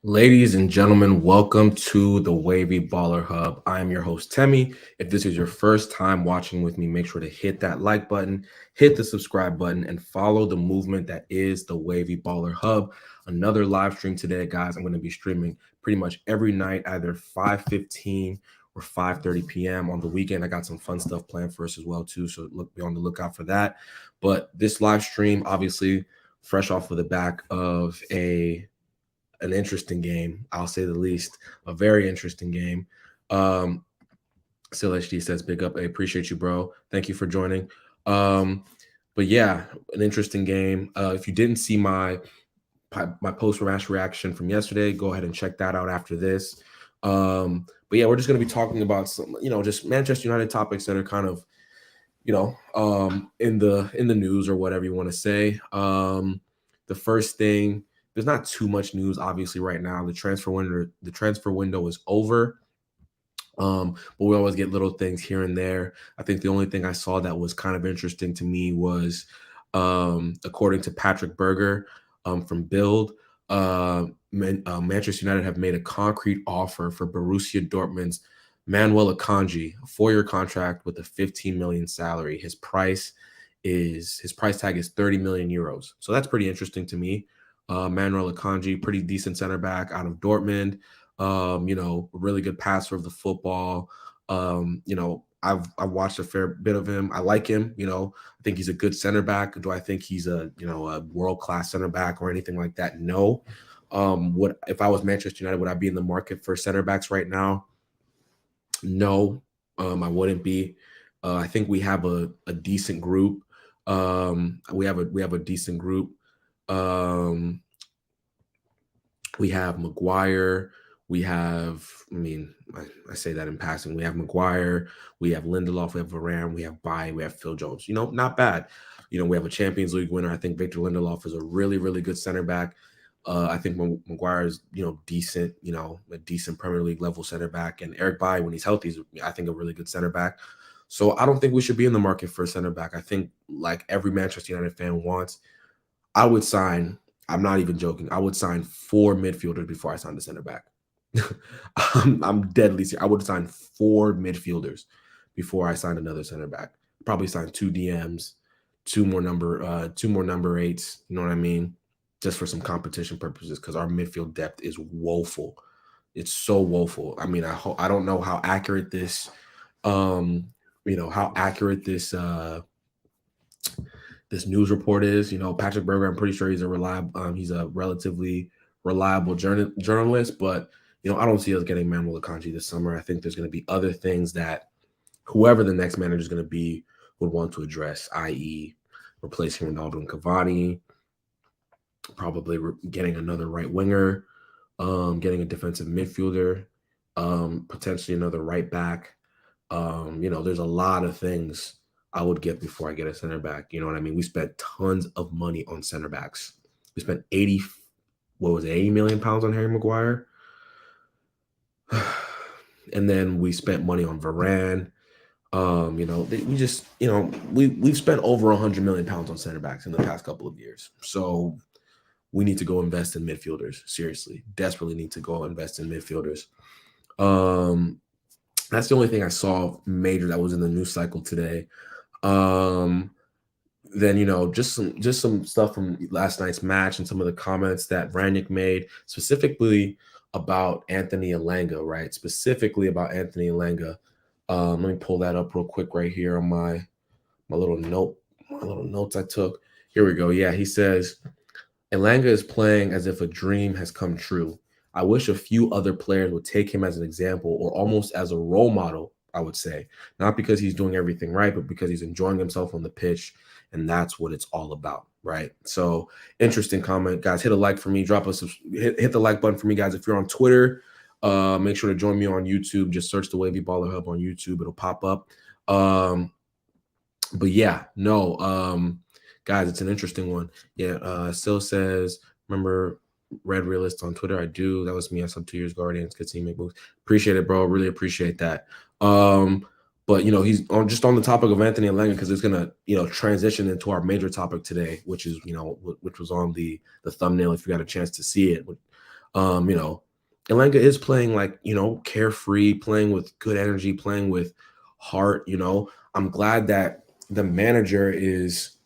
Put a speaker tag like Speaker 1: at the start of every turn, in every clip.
Speaker 1: Ladies and gentlemen, welcome to the Wavy Baller Hub. I am your host, Temi. If this is your first time watching with me, make sure to hit that like button, hit the subscribe button, and follow the movement that is the Wavy Baller Hub. Another live stream today, guys. I'm going to be streaming pretty much every night, either 5:15 or 5:30 p.m. On the weekend, I got some fun stuff planned for us as well, too. So be on the lookout for that. But this live stream, obviously, fresh off of the back of an interesting game, I'll say the least. A very interesting game. Um, Still HD says, "Big up, I appreciate you, bro. Thank you for joining." Um, but yeah, an interesting game. If you didn't see my post match reaction from yesterday, go ahead and check that out after this. But yeah, we're just going to be talking about some, just Manchester United topics that are kind of, in the news or whatever you want to say. The first thing, there's not too much news obviously right now. The transfer window is over. But we always get little things here and there. I think the only thing I saw that was kind of interesting to me was, according to Patrick Berger, from Build, Manchester United have made a concrete offer for Borussia Dortmund's Manuel Akanji, a 4-year contract with a 15 million salary. His price tag is 30 million euros. So that's pretty interesting to me. Manuel Akanji, pretty decent center back out of Dortmund. Really good passer of the football. I've watched a fair bit of him. I like him. I think he's a good center back. Do I think he's a world class center back or anything like that? No. What if I was Manchester United? Would I be in the market for center backs right now? No, I wouldn't be. I think we have a decent group. We have a decent group. Um, we have Maguire. We have, I say that in passing. We have Maguire. We have Lindelof. We have Varane. We have Baye. We have Phil Jones. Not bad. We have a Champions League winner. I think Victor Lindelof is a really, really good center back. I think Maguire is, decent, a decent Premier League level center back. And Eric Baye, when he's healthy, is, I think, a really good center back. So I don't think we should be in the market for a center back. I think, like every Manchester United fan wants, I would sign, I'm not even joking, I would sign 4 midfielders before I sign the center back. I'm deadly serious. I would sign 4 midfielders before I signed another center back. Probably sign 2 DMs, two more number eights. You know what I mean? Just for some competition purposes, because our midfield depth is woeful. It's so woeful. I don't know how accurate um, this news report is. Patrick Berger, I'm pretty sure he's a relatively reliable journalist, but I don't see us getting Manuel Akanji this summer. I think there's going to be other things that whoever the next manager is going to be would want to address, i.e., replacing Ronaldo and Cavani, probably getting another right winger, getting a defensive midfielder, potentially another right back. There's a lot of things I would get before I get a center back. You know what I mean? We spent tons of money on center backs. We spent 80 million pounds on Harry Maguire. And then we spent money on Varane. We've spent over 100 million pounds on center backs in the past couple of years. So we need to go invest in midfielders. Seriously, desperately need to go invest in midfielders. That's the only thing I saw major that was in the news cycle today. Then just some stuff from last night's match and some of the comments that Ranić made specifically about Anthony Elanga, right? Specifically about Anthony Elanga. Let me pull that up real quick right here on my little notes I took. Here we go. Yeah, he says Elanga is playing as if a dream has come true. I wish a few other players would take him as an example or almost as a role model, I would say. Not because he's doing everything right, but because he's enjoying himself on the pitch, and that's what it's all about, right? So, interesting comment. Guys, hit a like for me. Hit the like button for me, guys. If you're on Twitter, make sure to join me on YouTube. Just search the Wavy Baller Hub on YouTube. It'll pop up. But yeah, no, guys, it's an interesting one. Yeah, still says, remember Red Realist on Twitter? I do. That was me. I sub 2 years Guardians. Good seeing make moves. Appreciate it, bro. Really appreciate that. But he's on the topic of Anthony Elanga, because it's gonna transition into our major topic today, which is which was on the thumbnail if you got a chance to see it. You know, Elanga is playing like, carefree, playing with good energy, playing with heart. I'm glad that the manager is,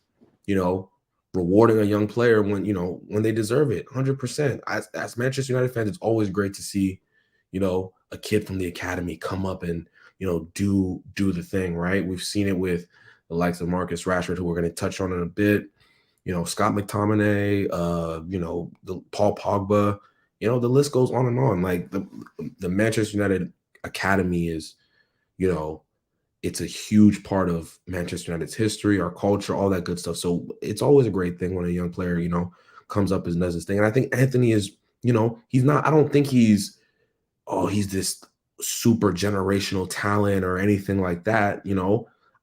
Speaker 1: you know, rewarding a young player when they deserve it, 100%. As Manchester United fans, it's always great to see, a kid from the academy come up and, do the thing, right? We've seen it with the likes of Marcus Rashford, who we're going to touch on in a bit. Scott McTominay, the Paul Pogba, the list goes on and on. Like the Manchester United academy is, you know, it's a huge part of Manchester United's history, our culture, all that good stuff. So it's always a great thing when a young player, comes up and does this thing. And I think Anthony is, he's not, I don't think he's this super generational talent or anything like that.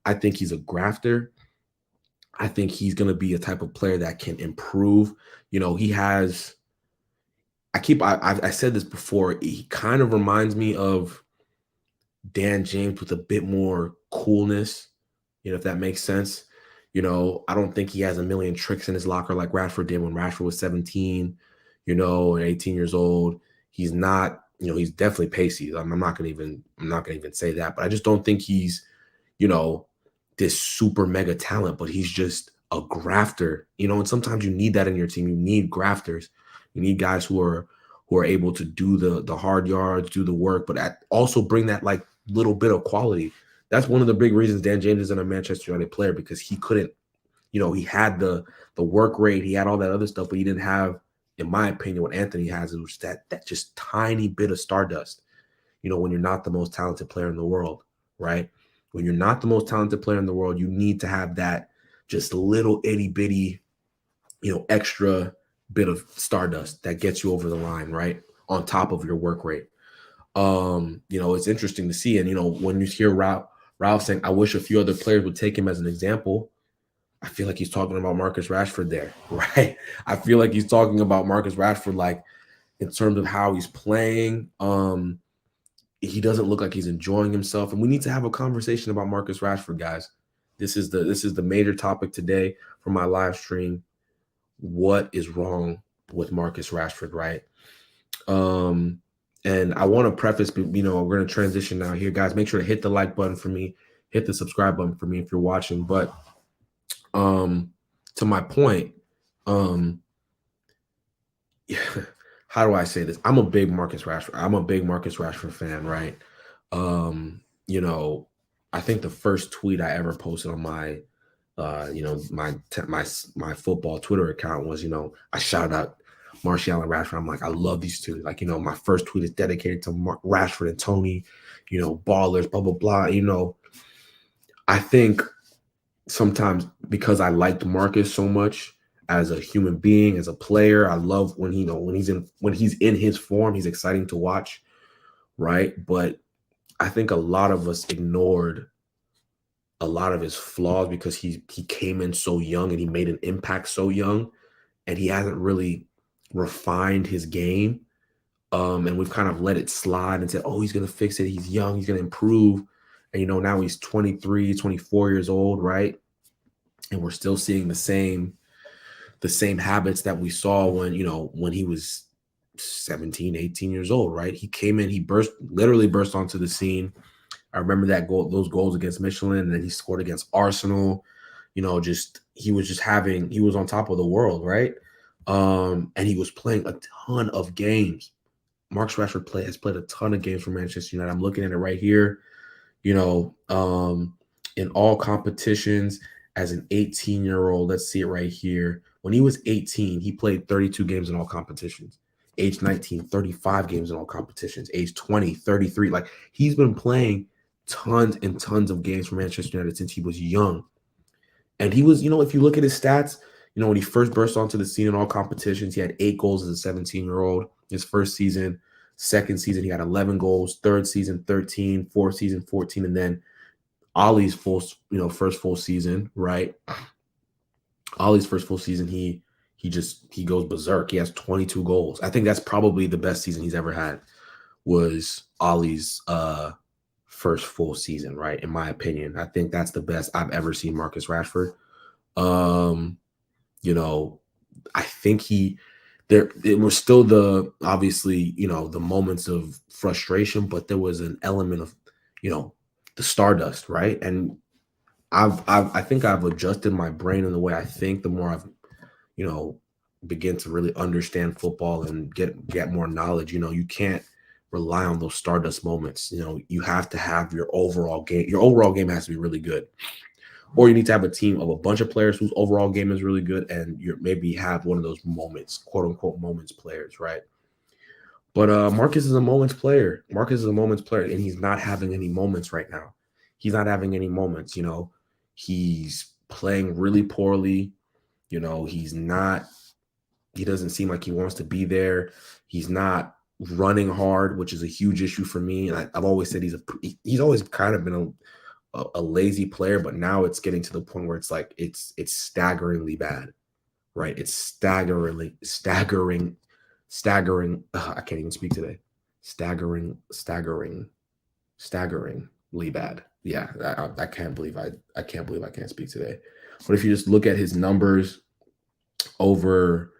Speaker 1: I think he's a grafter. I think he's going to be a type of player that can improve. He has, I said this before, he kind of reminds me of Dan James with a bit more coolness, if that makes sense. I don't think he has a million tricks in his locker like Rashford did when Rashford was 17, and 18 years old. He's not, he's definitely pacey. I'm not gonna even say that, but I just don't think he's, you know, this super mega talent, but he's just a grafter, and sometimes you need that in your team. You need grafters. You need guys who are able to do the hard yards, do the work, but also bring that like little bit of quality. That's one of the big reasons Dan James isn't a Manchester United player, because he couldn't, he had the work rate, he had all that other stuff, but he didn't have, in my opinion, what Anthony has, is that just tiny bit of stardust. When you're not the most talented player in the world, right? When you're not the most talented player in the world, you need to have that just little itty bitty, extra bit of stardust that gets you over the line, right? On top of your work rate. It's interesting to see. And, when you hear Ralph saying, I wish a few other players would take him as an example, I feel like he's talking about Marcus Rashford there, right? I feel like he's talking about Marcus Rashford, like in terms of how he's playing. He doesn't look like he's enjoying himself. And we need to have a conversation about Marcus Rashford, guys. This is the major topic today for my live stream. What is wrong with Marcus Rashford, right? And I want to preface, we're going to transition now here, guys. Make sure to hit the like button for me, hit the subscribe button for me if you're watching. But to my point, how do I say this? I'm a big Marcus Rashford fan, right? I think the first tweet I ever posted on my my football Twitter account was, I shouted out Martial and Rashford. I'm like, I love these two. Like, my first tweet is dedicated to Rashford and Tony, ballers, blah, blah, blah. I think sometimes because I liked Marcus so much as a human being, as a player, I love when he's in his form, he's exciting to watch, right? But I think a lot of us ignored a lot of his flaws because he came in so young and he made an impact so young, and he hasn't really refined his game. And we've kind of let it slide and said, oh, he's going to fix it. He's young. He's going to improve. And, now he's 23, 24 years old, right? And we're still seeing the same habits that we saw when he was 17, 18 years old, right? He came in, he literally burst onto the scene. I remember those goals against Michelin, and then he scored against Arsenal. He was on top of the world, right? And he was playing a ton of games. Marcus Rashford has played a ton of games for Manchester United. I'm looking at it right here. In all competitions as an 18-year-old, let's see it right here. When he was 18, he played 32 games in all competitions. Age 19, 35 games in all competitions. Age 20, 33. Like, he's been playing tons and tons of games for Manchester United since he was young. And he was, if you look at his stats, when he first burst onto the scene in all competitions, he had 8 goals as a 17-year-old. His first season, second season, he had 11 goals. Third season, 13. Fourth season, 14. And then Ollie's first full season, right? Ollie's first full season, he goes berserk. He has 22 goals. I think that's probably the best season he's ever had, was Ollie's first full season, right? In my opinion, I think that's the best I've ever seen Marcus Rashford. I think there it was still the obviously, the moments of frustration, but there was an element of, you know, the stardust, right? And I think I've adjusted my brain in the way I think the more I've, you know, begin to really understand football and get more knowledge. You can't rely on those stardust moments. You have to have your overall game. Your overall game has to be really good, or you need to have a team of a bunch of players whose overall game is really good, and you maybe have one of those moments, quote unquote moments players, right? But Marcus is a moments player. Marcus is a moments player, and he's not having any moments right now. He's not having any moments. He's playing really poorly. He's not. He doesn't seem like he wants to be there. He's not running hard, which is a huge issue for me. And I've always said he's always kind of been a lazy player, but now it's getting to the point where it's like it's staggeringly bad, right? It's staggering. I can't even speak today. Staggeringly bad. Yeah, I can't believe I can't believe I can't speak today. But if you just look at his numbers over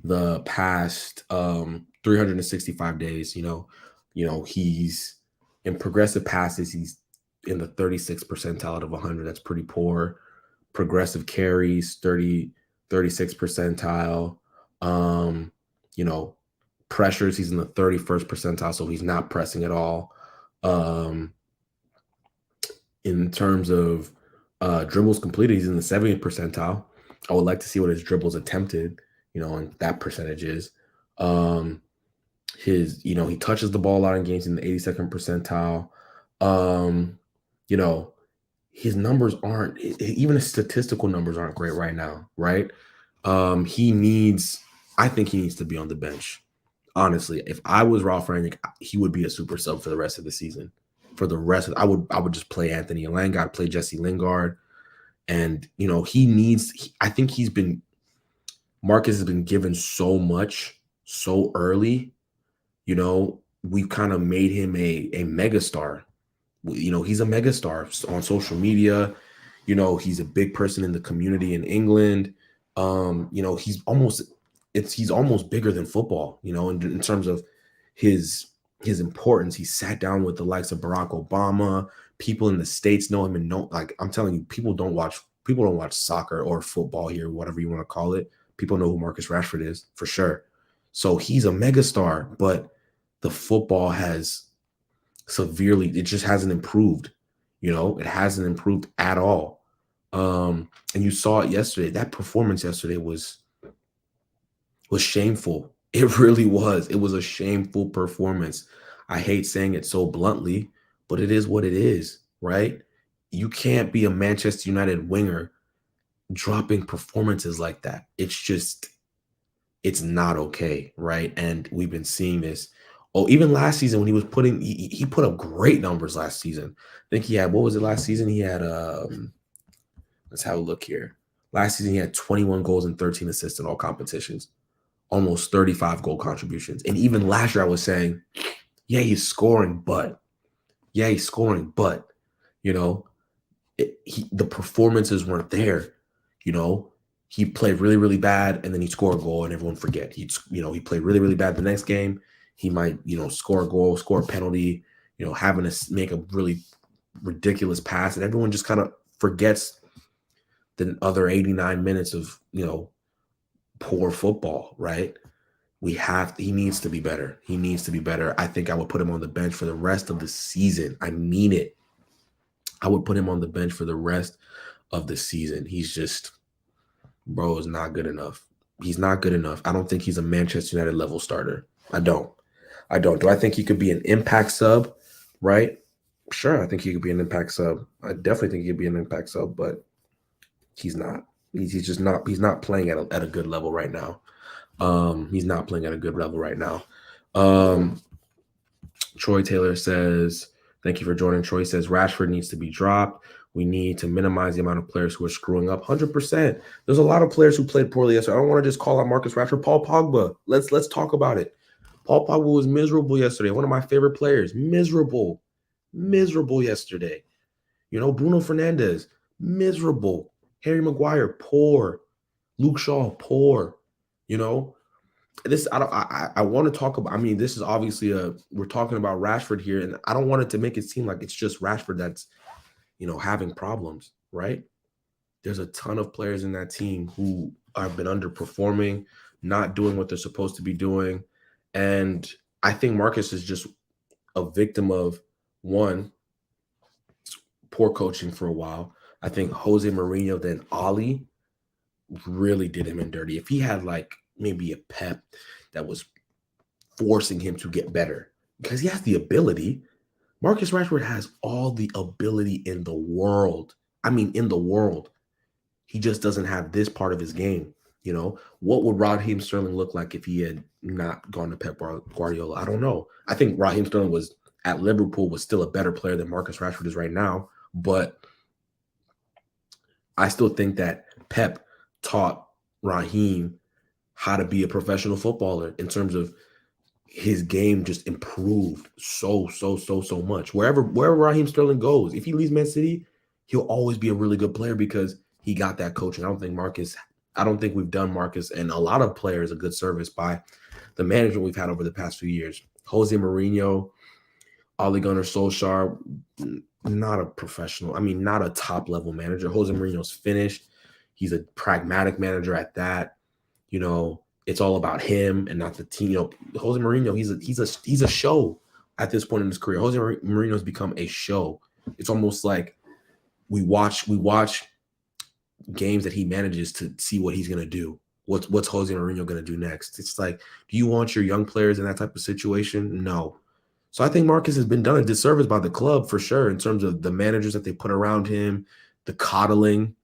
Speaker 1: the past 365 days, he's in progressive passes, he's in the 36th percentile out of 100. That's pretty poor. Progressive carries, 36th percentile. You know, pressures, he's in the 31st percentile, so he's not pressing at all. In terms of dribbles completed, he's in the 70th percentile. I would like to see what his dribbles attempted, and that percentage is. He touches the ball a lot in games in the 82nd percentile. His numbers aren't, even his statistical numbers aren't great right now, right? I think he needs to be on the bench. Honestly, if I was Ralph Rangnick, he would be a super sub for the rest of the season. I would just play Anthony Elanga, I'd play Jesse Lingard. And, I think Marcus has been given so much so early. We've kind of made him a megastar. He's a megastar on social media. He's a big person in the community in England. He's almost bigger than football, in terms of his importance. He sat down with the likes of Barack Obama. People in the States know him and I'm telling you, people don't watch soccer or football here, whatever you want to call it. People know who Marcus Rashford is for sure. So he's a megastar, but the football it just hasn't improved. It hasn't improved at all. And you saw it yesterday. That performance yesterday was shameful. It really was. It was a shameful performance. I hate saying it so bluntly, but it is what it is, right? You can't be a Manchester United winger dropping performances like that. It's not okay, right? And we've been seeing this. Oh, even last season when he put up great numbers last season. I think he had, what was it last season? He had let's have a look here. Last season he had 21 goals and 13 assists in all competitions, almost 35 goal contributions. And even last year I was saying, yeah, he's scoring, but the performances weren't there. He played really, really bad, and then he scored a goal, and everyone forget. He played really, really bad the next game. He might, score a goal, score a penalty, having to make a really ridiculous pass, and everyone just kind of forgets the other 89 minutes of, poor football, right? He needs to be better. He needs to be better. I think I would put him on the bench for the rest of the season. I mean it. I would put him on the bench for the rest of the season. He's just, bro, is not good enough. He's not good enough. I don't think he's a Manchester United level starter. I don't. Do I think he could be an impact sub? Right? Sure, I think he could be an impact sub. I definitely think he could be an impact sub, but he's not. He's just not. He's not playing at a good level right now. He's not playing at a good level right now. Troy Taylor says, thank you for joining. Troy says Rashford needs to be dropped. We need to minimize the amount of players who are screwing up. 100%. There's a lot of players who played poorly yesterday. I don't want to just call out Marcus Rashford. Paul Pogba. Let's talk about it. Paul Pogba was miserable yesterday. One of my favorite players. Miserable yesterday. Bruno Fernandes, miserable. Harry Maguire, poor. Luke Shaw, poor. this I don't I want to talk about. I mean, this is obviously we're talking about Rashford here, and I don't want it to make it seem like it's just Rashford that's having problems, right? There's a ton of players in that team who have been underperforming, not doing what they're supposed to be doing, and I think Marcus is just a victim of one poor coaching for a while. I think Jose Mourinho, then Ollie, really did him in dirty. If he had like maybe a Pep that was forcing him to get better, because he has the ability. Marcus Rashford has all the ability in the world. I mean, in the world. He just doesn't have this part of his game. What would Raheem Sterling look like if he had not gone to Pep Guardiola? I don't know. I think Raheem Sterling was at Liverpool was still a better player than Marcus Rashford is right now, but I still think that Pep taught Raheem how to be a professional footballer in terms of his game just improved so much. Wherever Raheem Sterling goes, if he leaves Man City, he'll always be a really good player because he got that coaching. I don't think we've done Marcus and a lot of players a good service by the management we've had over the past few years. Jose Mourinho, Ole Gunnar Solskjaer, not a professional. I mean, not a top level manager. Jose Mourinho's finished. He's a pragmatic manager at that. It's all about him and not the team. Jose Mourinho, he's a show at this point in his career. Jose Mourinho's become a show. It's almost like we watch games that he manages to see what he's gonna do. What's Jose Mourinho gonna do next? It's like, do you want your young players in that type of situation? No. So I think Marcus has been done a disservice by the club for sure in terms of the managers that they put around him, the coddling.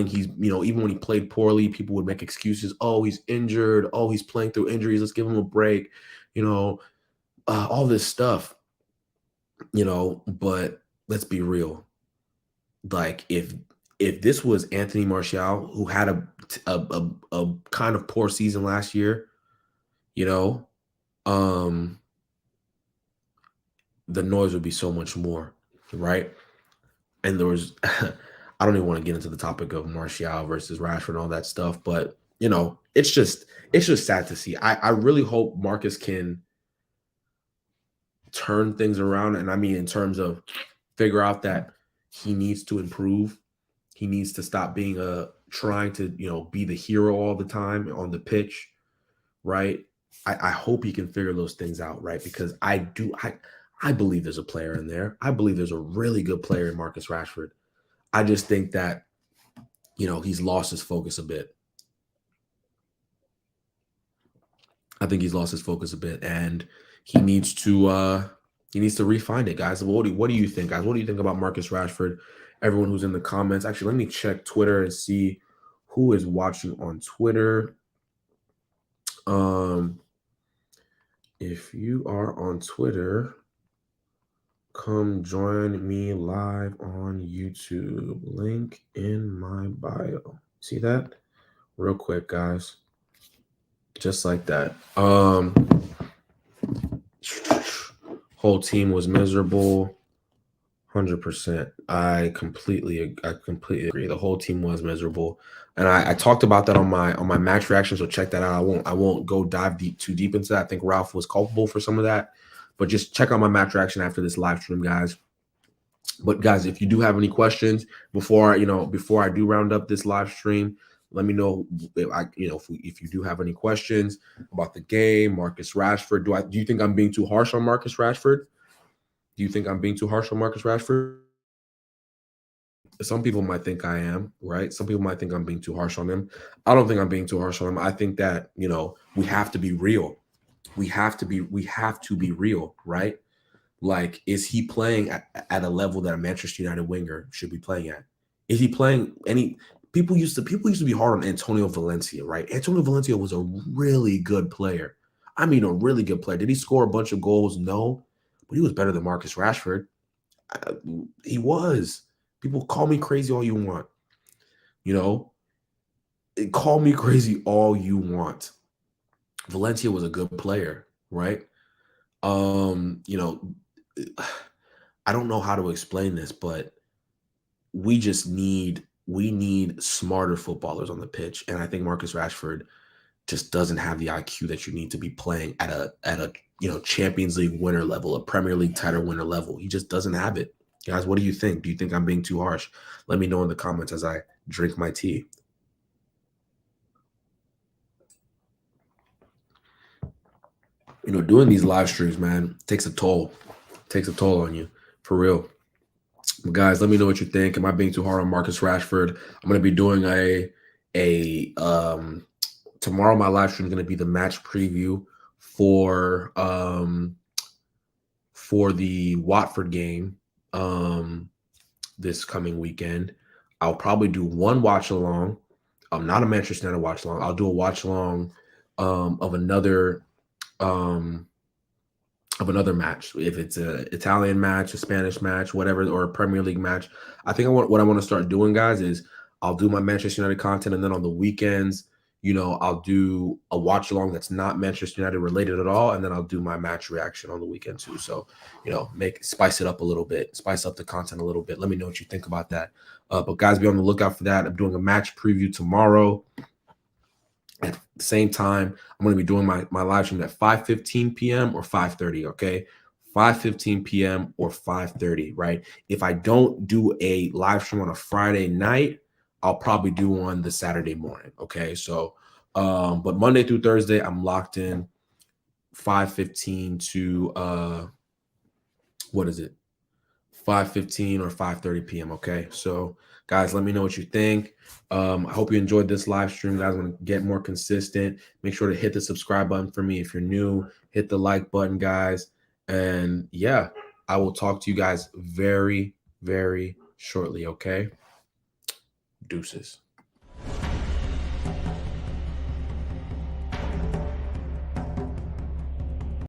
Speaker 1: He's, even when he played poorly, people would make excuses. Oh, he's injured. Oh, he's playing through injuries. Let's give him a break. All this stuff, but let's be real. Like if this was Anthony Martial, who had a kind of poor season last year, um, the noise would be so much more, right? And there was I don't even want to get into the topic of Martial versus Rashford and all that stuff, but it's just sad to see. I really hope Marcus can turn things around. And I mean, in terms of figure out that he needs to improve. He needs to stop being trying to, be the hero all the time on the pitch, right? I hope he can figure those things out, right? Because I believe there's a player in there. I believe there's a really good player in Marcus Rashford. I just think that, he's lost his focus a bit. I think he's lost his focus a bit, and he needs to refine it, guys. What do you think, guys? What do you think about Marcus Rashford? Everyone who's in the comments. Actually, let me check Twitter and see who is watching on Twitter. If you are on Twitter, come join me live on YouTube. Link in my bio. See that? Real quick, guys. Just like that. Whole team was miserable. 100%. I completely agree. The whole team was miserable, and I talked about that on my match reaction. So check that out. I won't go dive too deep into that. I think Ralph was culpable for some of that, but just check out my match reaction after this live stream, guys. But guys, if you do have any questions before I do round up this live stream, let me know if you do have any questions about the game, Marcus Rashford. Do you think I'm being too harsh on Marcus Rashford? Do you think I'm being too harsh on Marcus Rashford? Some people might think I am, right? Some people might think I'm being too harsh on him. I don't think I'm being too harsh on him. I think that, we have to be real. We have to be real, right? Like, is he playing at a level that a Manchester United winger should be playing at? Is he playing any people used to be hard on Antonio Valencia, right? Antonio Valencia was a really good player. I mean, a really good player. Did he score a bunch of goals? No, but he was better than Marcus Rashford. He was. People call me crazy all you want. Call me crazy all you want. Valencia was a good player, right? I don't know how to explain this, but we need smarter footballers on the pitch. And I think Marcus Rashford just doesn't have the IQ that you need to be playing at a Champions League winner level, a Premier League title winner level. He just doesn't have it. Guys, what do you think? Do you think I'm being too harsh? Let me know in the comments as I drink my tea. Doing these live streams, man, takes a toll. Takes a toll on you, for real. But guys, let me know what you think. Am I being too hard on Marcus Rashford? I'm gonna be doing a tomorrow. My live stream is gonna be the match preview for the Watford game this coming weekend. I'll probably do one watch along. Not a Manchester United watch along. I'll do a watch along of another match. If it's an Italian match, a Spanish match, whatever, or a Premier League match. I think what I want to start doing, guys, is I'll do my Manchester United content, and then on the weekends, I'll do a watch along that's not Manchester United related at all, and then I'll do my match reaction on the weekend too. So, spice it up a little bit, spice up the content a little bit. Let me know what you think about that. But guys, be on the lookout for that. I'm doing a match preview tomorrow. At the same time, I'm going to be doing my live stream at 5:15 p.m. or 5:30, okay? 5:15 p.m. or 5:30, right? If I don't do a live stream on a Friday night, I'll probably do one the Saturday morning, okay? So, but Monday through Thursday, I'm locked in 5:15 to, 5:15 or 5:30 p.m., okay? So, guys, let me know what you think. I hope you enjoyed this live stream. Guys, want to get more consistent. Make sure to hit the subscribe button for me if you're new. Hit the like button, guys. And yeah, I will talk to you guys very, very shortly, okay? Deuces.